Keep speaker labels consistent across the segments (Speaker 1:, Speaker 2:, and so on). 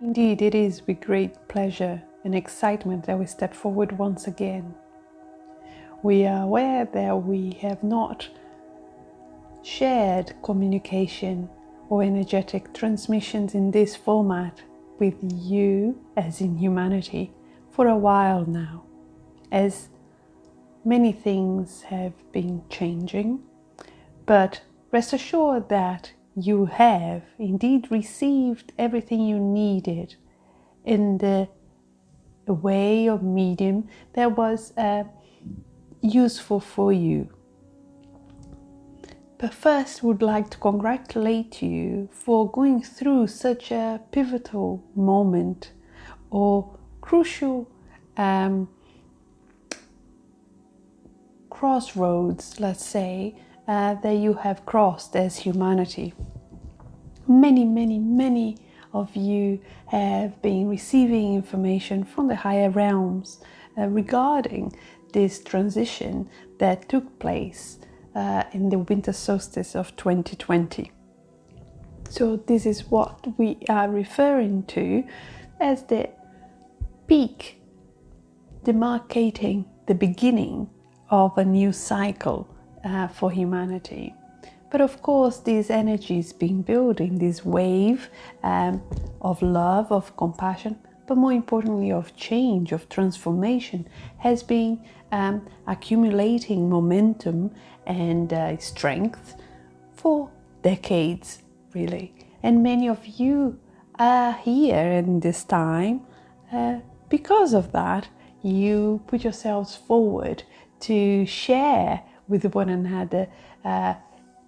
Speaker 1: Indeed, it is with great pleasure and excitement that we step forward once again. We are aware that we have not shared communication or energetic transmissions in this format with you, as in humanity, for a while now, as many things have been changing. But rest assured that you have indeed received everything you needed in the way or medium that was useful for you. But first, would like to congratulate you for going through such a pivotal moment or crucial crossroads, let's say, that you have crossed as humanity. Many of you have been receiving information from the higher realms regarding this transition that took place in the winter solstice of 2020. So this is what we are referring to as the peak, demarcating the beginning of a new cycle for humanity. But of course, these energies being building, this wave of love, of compassion, but more importantly of change, of transformation, has been accumulating momentum and strength for decades, really. And many of you are here in this time because of that. You put yourselves forward to share with one another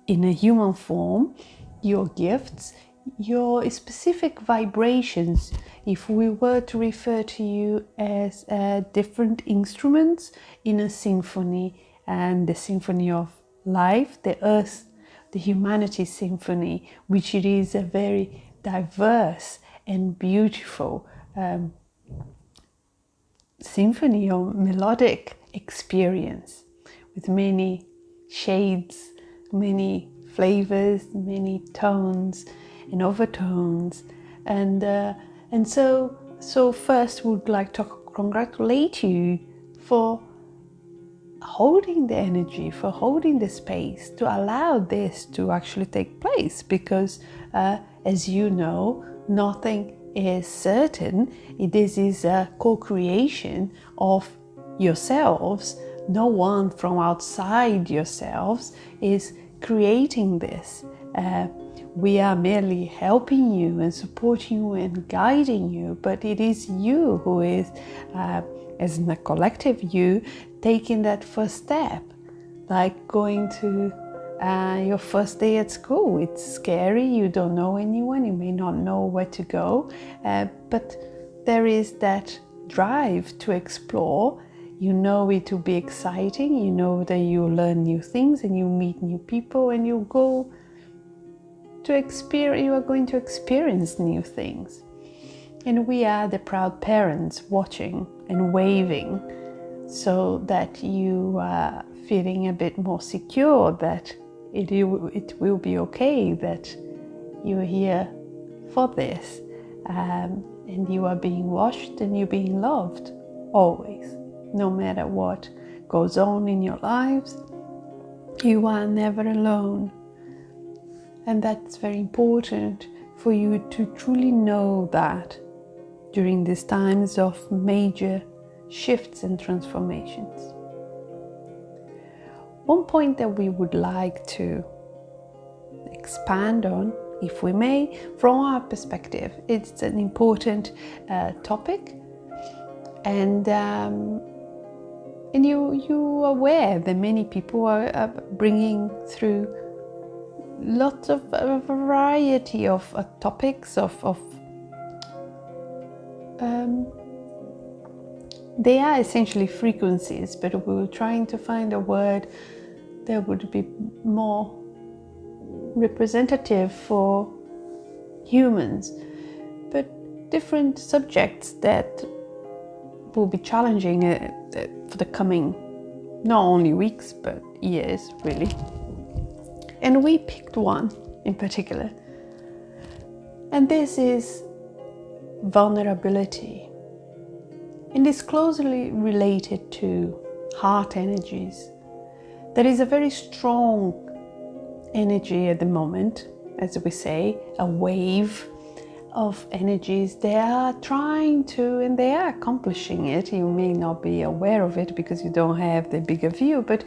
Speaker 1: in a human form your gifts, your specific vibrations. If we were to refer to you as different instruments in a symphony, and the symphony of life, the earth, the humanity symphony, which it is a very diverse and beautiful symphony or melodic experience with many shades, many flavors, many tones and overtones, and so first would like to congratulate you for holding the energy, for holding the space to allow this to actually take place, because as you know, nothing is certain. This is a co-creation of yourselves. No one from outside yourselves is creating this. We are merely helping you and supporting you and guiding you, but it is you who is, as in a collective you, taking that first step, like going to your first day at school. It's scary, you don't know anyone, you may not know where to go, but there is that drive to explore. You know it will be exciting, you know that you learn new things and you meet new people and you go to experience, you are going to experience new things. And we are the proud parents watching and waving, so that you are feeling a bit more secure that it will be okay, that you're here for this, and you are being watched and you're being loved always. No matter what goes on in your lives, you are never alone. And that's very important for you to truly know that during these times of major shifts and transformations. One point that we would like to expand on, if we may, from our perspective, it's an important topic, and you are aware that many people are bringing through lots of a variety of topics they are essentially frequencies, but we were trying to find a word that would be more representative for humans, but different subjects that will be challenging for the coming not only weeks but years, really. And we picked one in particular, and this is vulnerability, and is closely related to heart energies. There is a very strong energy at the moment, as we say, a wave of energies. They are trying to, and they are accomplishing it. You may not be aware of it because you don't have the bigger view, but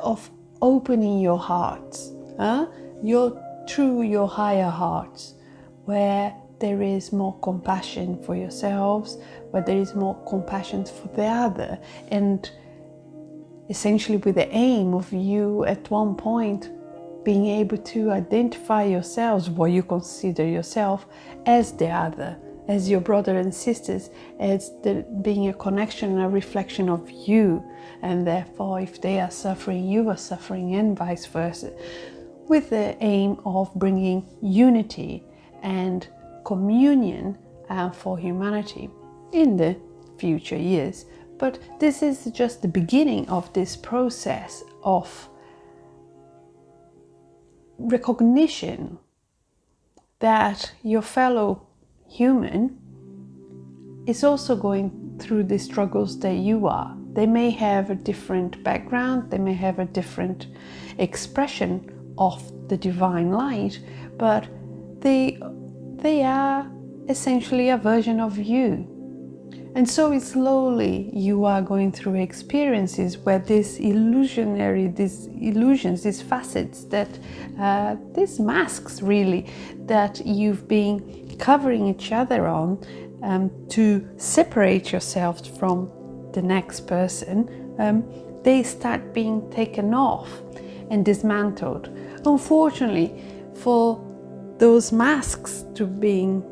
Speaker 1: of opening your hearts, your higher hearts, where there is more compassion for yourselves, where there is more compassion for the other, and essentially with the aim of you at one point being able to identify yourselves, what you consider yourself, as the other, as your brother and sisters, as being a connection and a reflection of you, and therefore if they are suffering, you are suffering, and vice versa, with the aim of bringing unity and communion for humanity in the future years. But this is just the beginning of this process of recognition that your fellow human is also going through the struggles that you are. They may have a different background, they may have a different expression of the divine light, but they are essentially a version of you. And so slowly you are going through experiences where these illusions, these facets, these masks really, that you've been covering each other on to separate yourself from the next person, they start being taken off and dismantled. Unfortunately, for those masks to being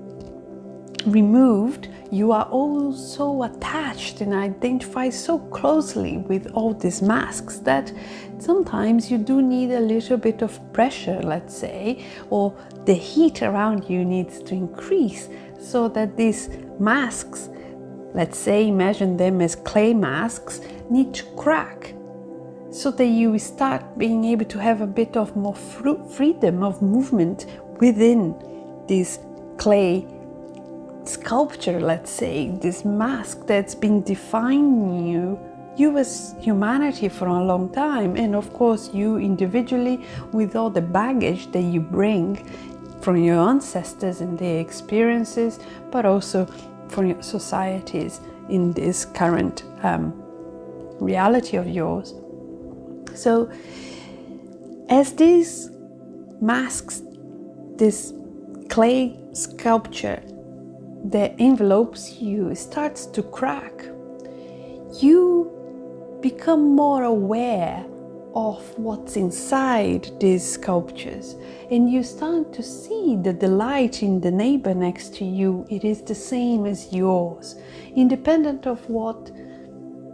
Speaker 1: removed, you are also attached and identify so closely with all these masks that sometimes you do need a little bit of pressure, let's say, or the heat around you needs to increase so that these masks, let's say, imagine them as clay masks, need to crack so that you start being able to have a bit of more freedom of movement within this clay sculpture, let's say, this mask that's been defining you as humanity for a long time, and of course you individually with all the baggage that you bring from your ancestors and their experiences, but also from your societies in this current reality of yours. So as these masks, this clay sculpture that envelopes you starts to crack, you become more aware of what's inside these sculptures, and you start to see that the light in the neighbor next to you, it is the same as yours, independent of what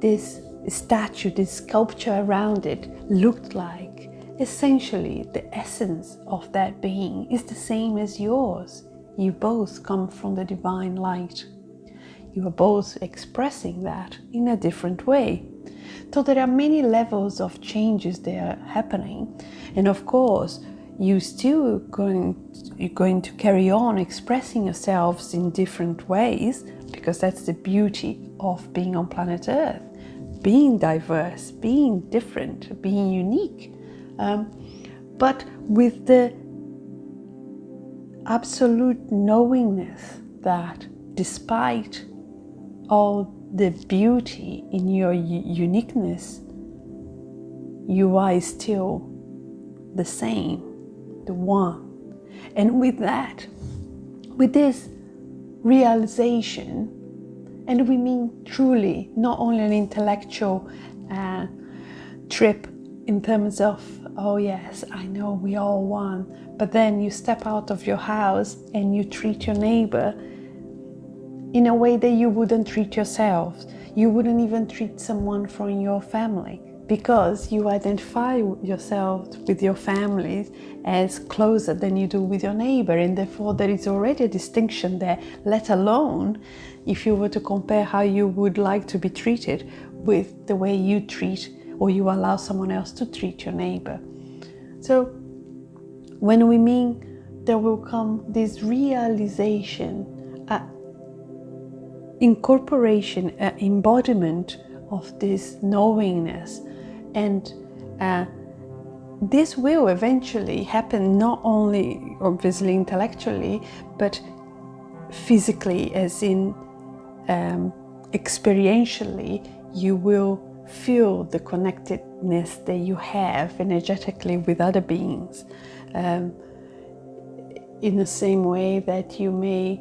Speaker 1: this statue, this sculpture around it looked like. Essentially, the essence of that being is the same as yours. You both come from the divine light. You are both expressing that in a different way. So there are many levels of changes that are happening, and of course you're going to carry on expressing yourselves in different ways, because that's the beauty of being on planet Earth, being diverse, being different, being unique, but with the absolute knowingness that despite all the beauty in your uniqueness, you are still the same, the one. And with that, with this realization, and we mean truly not only an intellectual trip in terms of, oh yes, I know we all one, but then you step out of your house and you treat your neighbor in a way that you wouldn't treat yourself. You wouldn't even treat someone from your family. because you identify yourself with your families as closer than you do with your neighbor, and therefore there is already a distinction there, let alone if you were to compare how you would like to be treated with the way you treat or you allow someone else to treat your neighbor. So when we mean there will come this realization, incorporation, embodiment of this knowingness, and this will eventually happen not only obviously intellectually but physically, as in experientially. You will feel the connectedness that you have energetically with other beings, in the same way that you may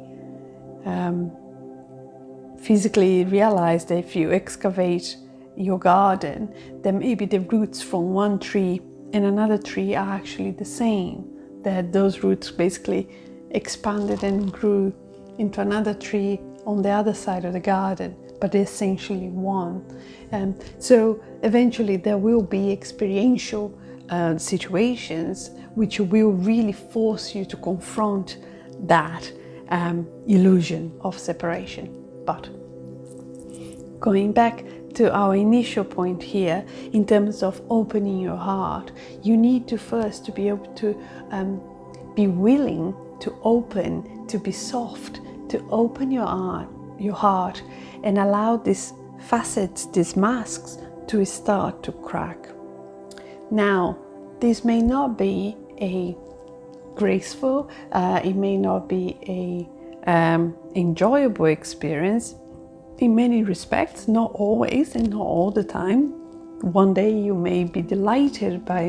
Speaker 1: physically realize that if you excavate your garden, then maybe the roots from one tree and another tree are actually the same, that those roots basically expanded and grew into another tree on the other side of the garden, but they're essentially one. So eventually there will be experiential situations which will really force you to confront that illusion of separation. But going back to our initial point here, in terms of opening your heart, you need to first to be able to be willing to open, to be soft, to open your heart and allow these facets, these masks to start to crack. Now, this may not be a graceful, it may not be a enjoyable experience in many respects, not always and not all the time. One day you may be delighted by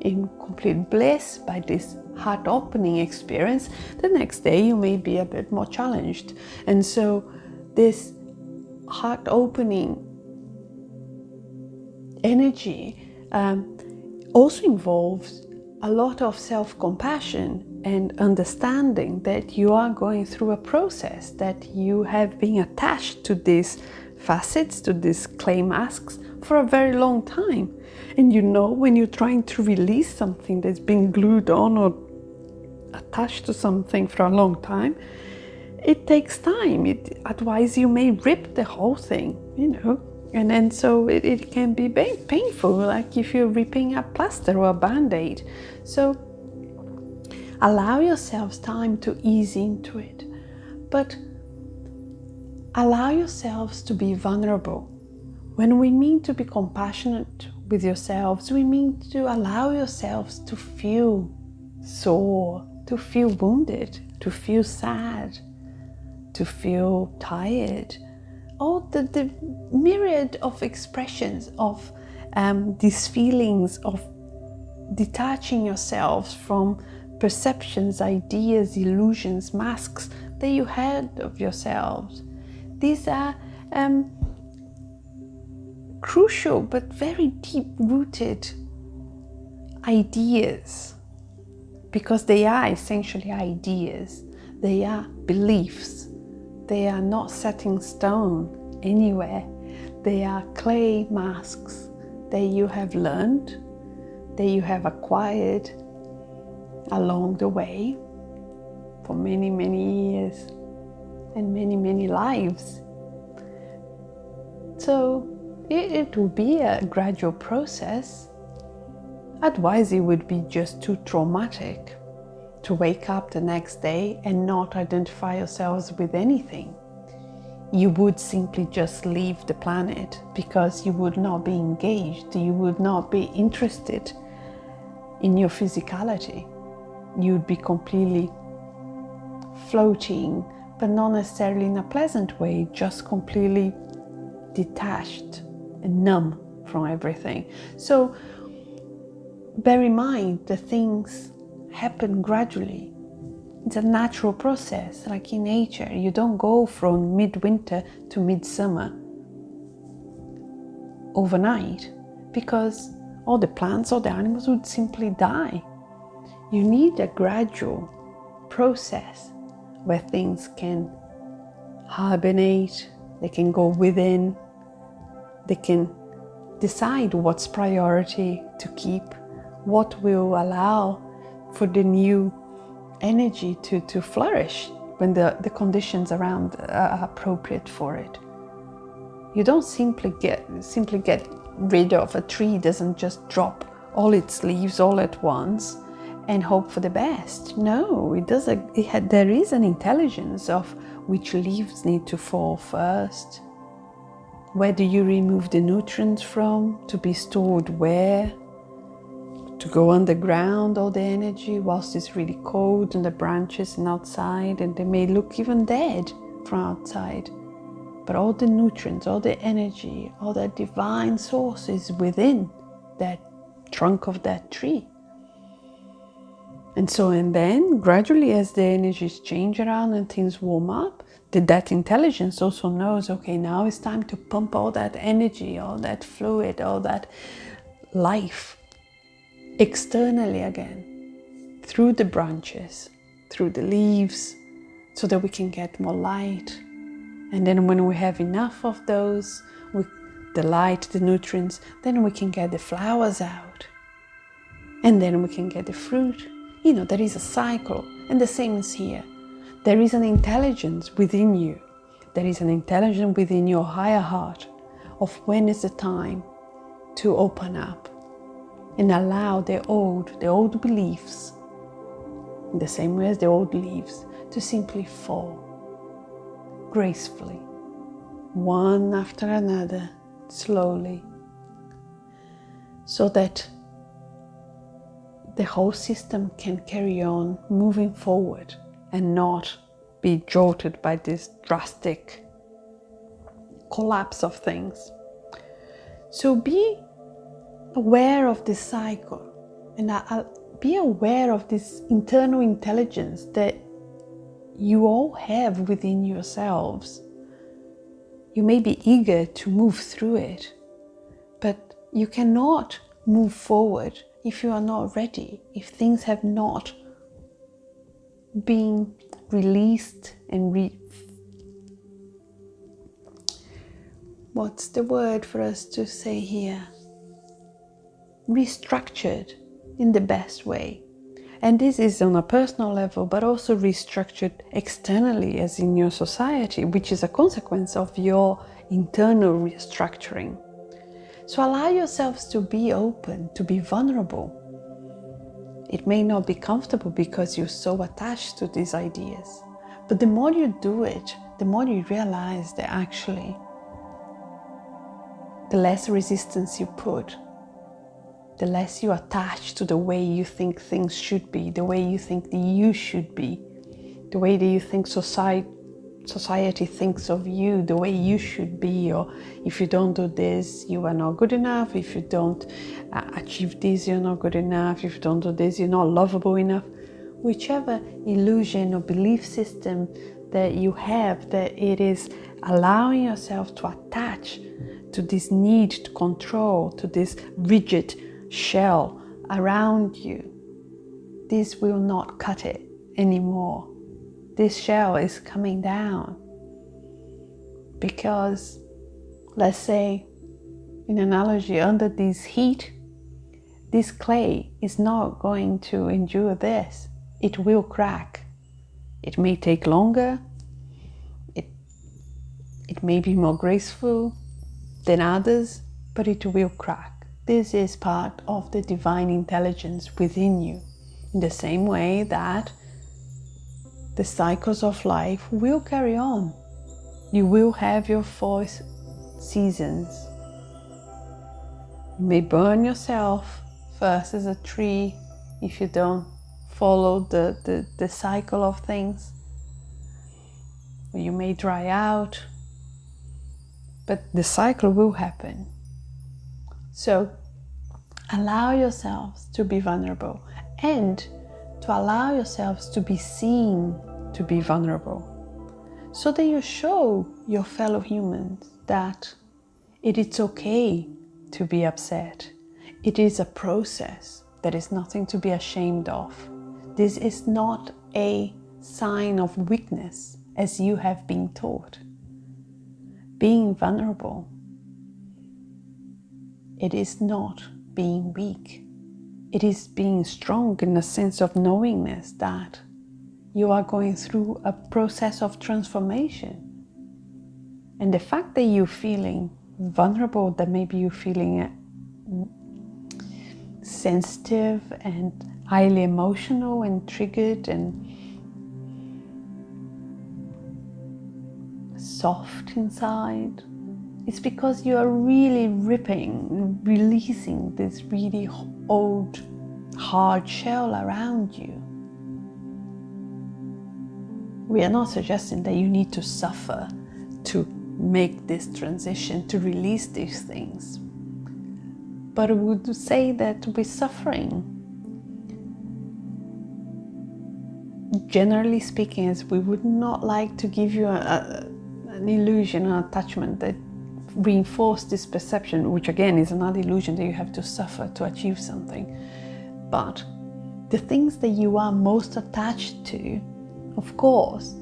Speaker 1: in complete bliss by this heart opening experience. The next day you may be a bit more challenged, and so this heart opening energy also involves a lot of self-compassion and understanding that you are going through a process, that you have been attached to these facets, to these clay masks for a very long time. And you know, when you're trying to release something that's been glued on or attached to something for a long time, it takes time. Otherwise you may rip the whole thing, you know. And then so it can be painful, like if you're ripping a plaster or a band-aid. So allow yourselves time to ease into it, but allow yourselves to be vulnerable. When we mean to be compassionate with yourselves, we mean to allow yourselves to feel sore, to feel wounded, to feel sad, to feel tired. All the myriad of expressions of these feelings of detaching yourselves from perceptions, ideas, illusions, masks that you had of yourselves. These are crucial but very deep-rooted ideas, because they are essentially ideas. They are beliefs. They are not set in stone anywhere. They are clay masks that you have learned, that you have acquired along the way for many, many years and many, many lives. So it will be a gradual process. Otherwise it would be just too traumatic to wake up the next day and not identify yourselves with anything. You would simply just leave the planet because you would not be engaged, you would not be interested in your physicality. You'd be completely floating, but not necessarily in a pleasant way, just completely detached and numb from everything. So bear in mind that things happen gradually. It's a natural process, like in nature. You don't go from midwinter to midsummer overnight, because all the plants, all the animals would simply die. You need a gradual process where things can hibernate, they can go within, they can decide what's priority to keep, what will allow for the new energy to flourish when the conditions around are appropriate for it. You don't simply get rid of a tree. Doesn't just drop all its leaves all at once and hope for the best. No, there is an intelligence of which leaves need to fall first. Where do you remove the nutrients from to be stored where? To go underground, all the energy whilst it's really cold and the branches and outside, and they may look even dead from outside. But all the nutrients, all the energy, all that divine source is within that trunk of that tree. And then gradually as the energies change around and things warm up, that intelligence also knows, okay, now it's time to pump all that energy, all that fluid, all that life externally again, through the branches, through the leaves, so that we can get more light. And then when we have enough of those, with the light, the nutrients, then we can get the flowers out. And then we can get the fruit. There is a cycle. And the same is here. There is an intelligence within you. There is an intelligence within your higher heart of when is the time to open up and allow the old beliefs, in the same way as the old leaves, to simply fall gracefully, one after another, slowly, so that the whole system can carry on moving forward and not be jolted by this drastic collapse of things. So be aware of this cycle, and be aware of this internal intelligence that you all have within yourselves. You may be eager to move through it, but you cannot move forward if you are not ready, if things have not been released and what's the word for us to say here? Restructured in the best way. And this is on a personal level, but also restructured externally, as in your society, which is a consequence of your internal restructuring. So allow yourselves to be open, to be vulnerable. It may not be comfortable because you're so attached to these ideas, but the more you do it, the more you realize that actually the less resistance you put, the less you attach to the way you think things should be, the way you think that you should be, the way that you think society thinks of you, the way you should be, or if you don't do this, you are not good enough, if you don't achieve this, you're not good enough, if you don't do this, you're not lovable enough. Whichever illusion or belief system that you have, that it is allowing yourself to attach to this need to control, to this rigid shell around you, this will not cut it anymore. This shell is coming down because, let's say, in analogy, under this heat, this clay is not going to endure this. It will crack. It may take longer. It may be more graceful than others, but it will crack. This is part of the divine intelligence within you, in the same way that the cycles of life will carry on. You will have your 4 seasons. You may burn yourself first as a tree if you don't follow the cycle of things. You may dry out, but the cycle will happen. So allow yourselves to be vulnerable and to allow yourselves to be seen to be vulnerable, so that you show your fellow humans that it is okay to be upset. It is a process. There is nothing to be ashamed of. This is not a sign of weakness, as you have been taught. Being vulnerable it is not being weak. It is being strong in the sense of knowingness that you are going through a process of transformation. And the fact that you're feeling vulnerable, that maybe you're feeling sensitive and highly emotional and triggered and soft inside, it's because you are really releasing this really old, hard shell around you. We are not suggesting that you need to suffer to make this transition, to release these things. But I would say that with suffering, generally speaking, as we would not like to give you an illusion, an attachment that reinforce this perception, which again is another illusion that you have to suffer to achieve something. But the things that you are most attached to, of course,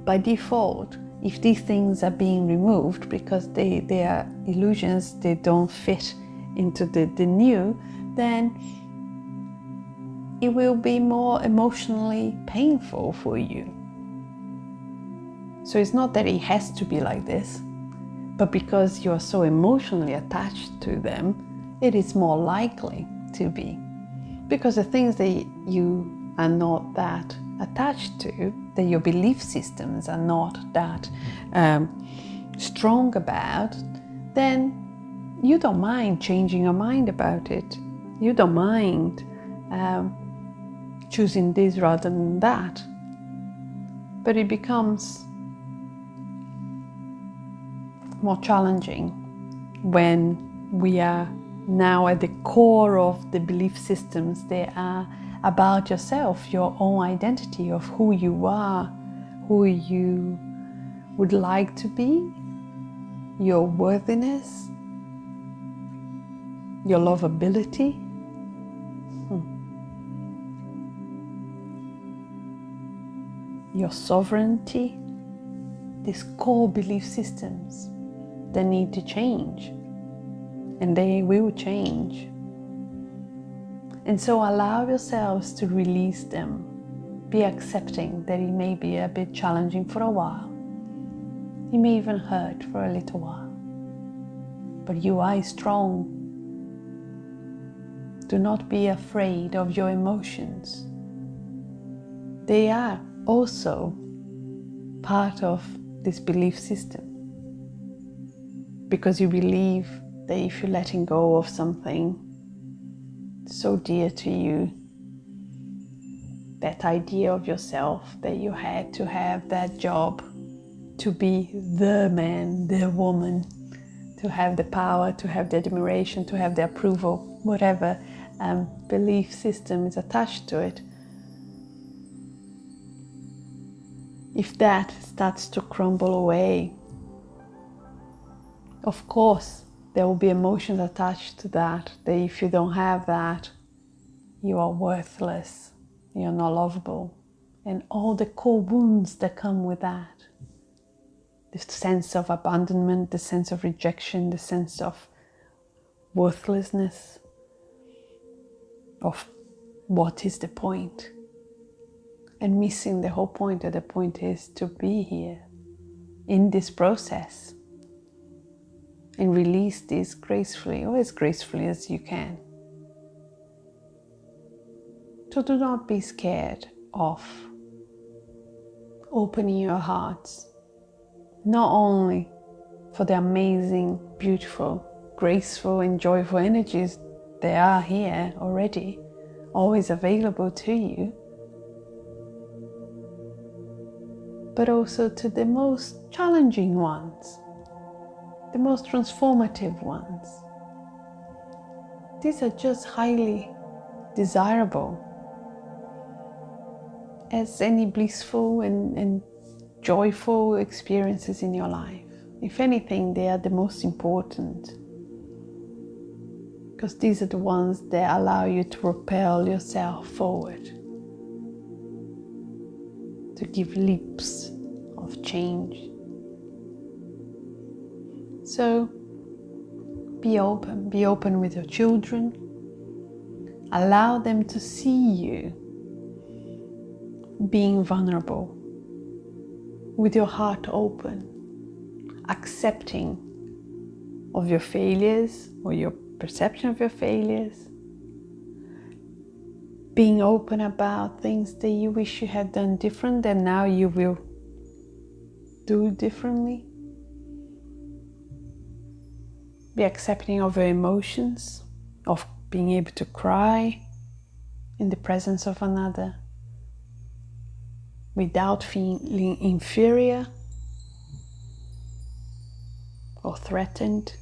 Speaker 1: by default, if these things are being removed because they are illusions, they don't fit into the new, then it will be more emotionally painful for you. So it's not that it has to be like this, but because you are so emotionally attached to them, it is more likely to be. Because the things that you are not that attached to, that your belief systems are not that strong about, then you don't mind changing your mind about it. You don't mind choosing this rather than that. But it becomes more challenging when we are now at the core of the belief systems. They are about yourself, your own identity of who you are, who you would like to be, your worthiness, your lovability. Your sovereignty. These core belief systems, they need to change, and they will change. And so allow yourselves to release them. Be accepting that it may be a bit challenging for a while. It may even hurt for a little while. But you are strong. Do not be afraid of your emotions. They are also part of this belief system. Because you believe that if you're letting go of something so dear to you, that idea of yourself that you had to have that job, to be the man, the woman, to have the power, to have the admiration, to have the approval, whatever belief system is attached to it. If that starts to crumble away, of course, there will be emotions attached to that, that if you don't have that, you are worthless, you're not lovable, and all the core wounds that come with that. The sense of abandonment, the sense of rejection, the sense of worthlessness, of what is the point? And missing the whole point, that the point is to be here in this process and release this gracefully, or as gracefully as you can. So do not be scared of opening your hearts, not only for the amazing, beautiful, graceful and joyful energies that are here already, always available to you, but also to the most challenging ones, the most transformative ones. These are just highly desirable as any blissful and joyful experiences in your life. If anything, they are the most important, because these are the ones that allow you to propel yourself forward, to give leaps of change. So Be open with your children. Allow them to see you being vulnerable, with your heart open, accepting of your failures or your perception of your failures, being open about things that you wish you had done different and now you will do differently. Be accepting of your emotions, of being able to cry in the presence of another without feeling inferior or threatened.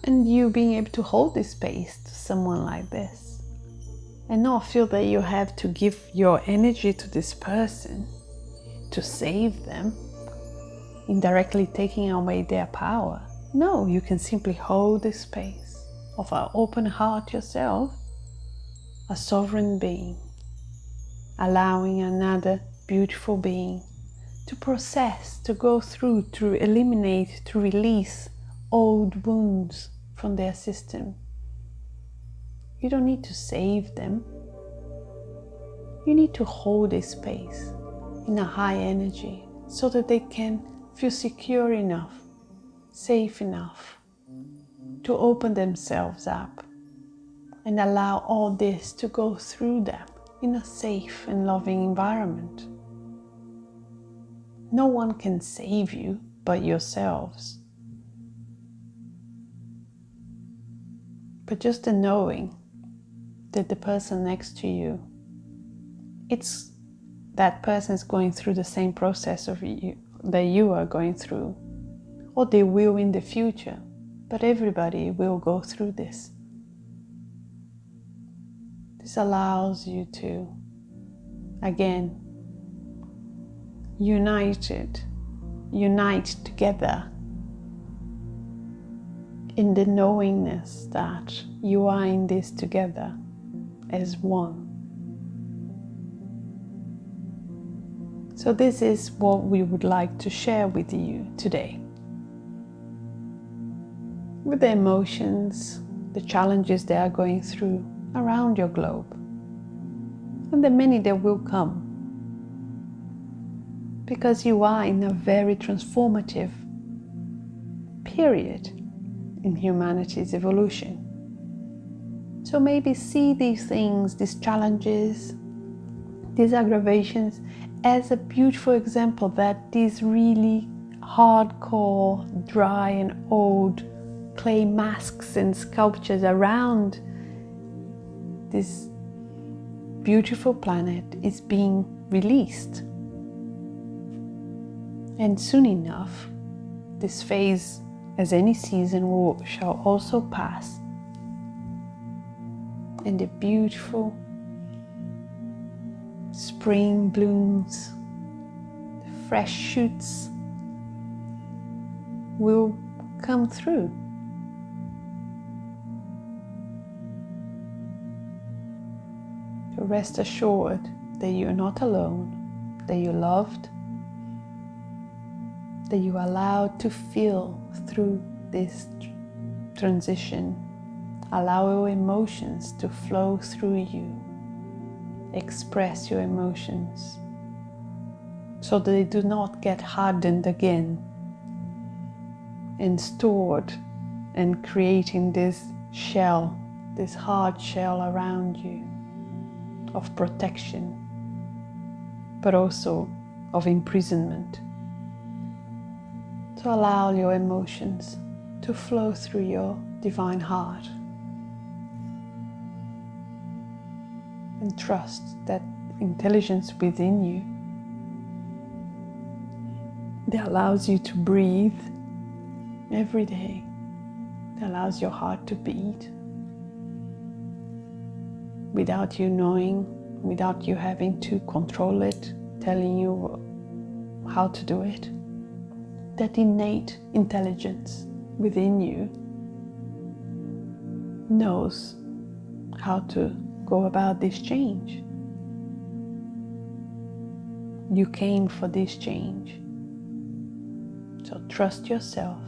Speaker 1: And you being able to hold this space to someone like this and not feel that you have to give your energy to this person to save them, indirectly taking away their power. No, you can simply hold the space of an open heart yourself, a sovereign being, allowing another beautiful being to process, to go through, to eliminate, to release old wounds from their system. You don't need to save them. You need to hold a space in a high energy so that they can feel secure enough, safe enough to open themselves up and allow all this to go through them in a safe and loving environment. No one can save you but yourselves. But just the knowing that the person next to you, that person is going through the same process of you that you are going through, or they will in the future, but everybody will go through this. This allows you to, again, unite together in the knowingness that you are in this together as one. So this is what we would like to share with you today. With the emotions, the challenges they are going through around your globe, and the many that will come, because you are in a very transformative period in humanity's evolution. So maybe see these things, these challenges, these aggravations as a beautiful example that these really hardcore, dry and old clay masks and sculptures around this beautiful planet is being released. And soon enough, this phase, as any season, shall also pass. And the beautiful spring blooms, the fresh shoots will come through. So rest assured that you're not alone, that you're loved, that you are allowed to feel through this transition. Allow your emotions to flow through you. Express your emotions so that they do not get hardened again and stored and creating this shell, this hard shell around you of protection, but also of imprisonment. So allow your emotions to flow through your divine heart and trust that intelligence within you that allows you to breathe every day, that allows your heart to beat without you knowing, without you having to control it, telling you how to do it. That innate intelligence within you knows how to go about this change. You came for this change. So trust yourself,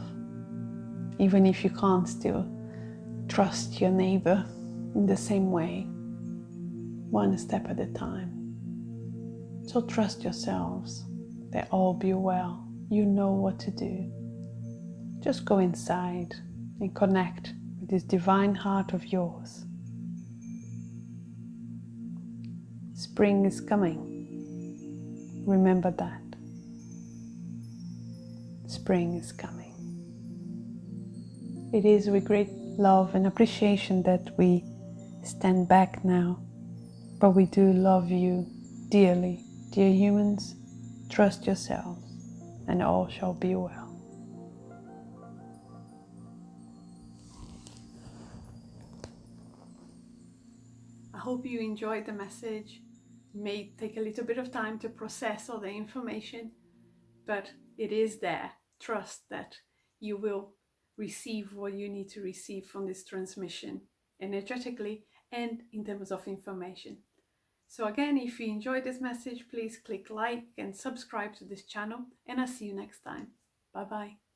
Speaker 1: even if you can't still trust your neighbor in the same way, one step at a time. So trust yourselves, they all be well, you know what to do. Just go inside and connect with this divine heart of yours. Spring is coming. Remember that. Spring is coming. It is with great love and appreciation that we stand back now, but we do love you dearly. Dear humans, trust yourselves and all shall be well. I hope you enjoyed the message. It may take a little bit of time to process all the information, but it is there. Trust that you will receive what you need to receive from this transmission, energetically and in terms of information. So again, if you enjoyed this message, please click like and subscribe to this channel, and I'll see you next time. Bye bye.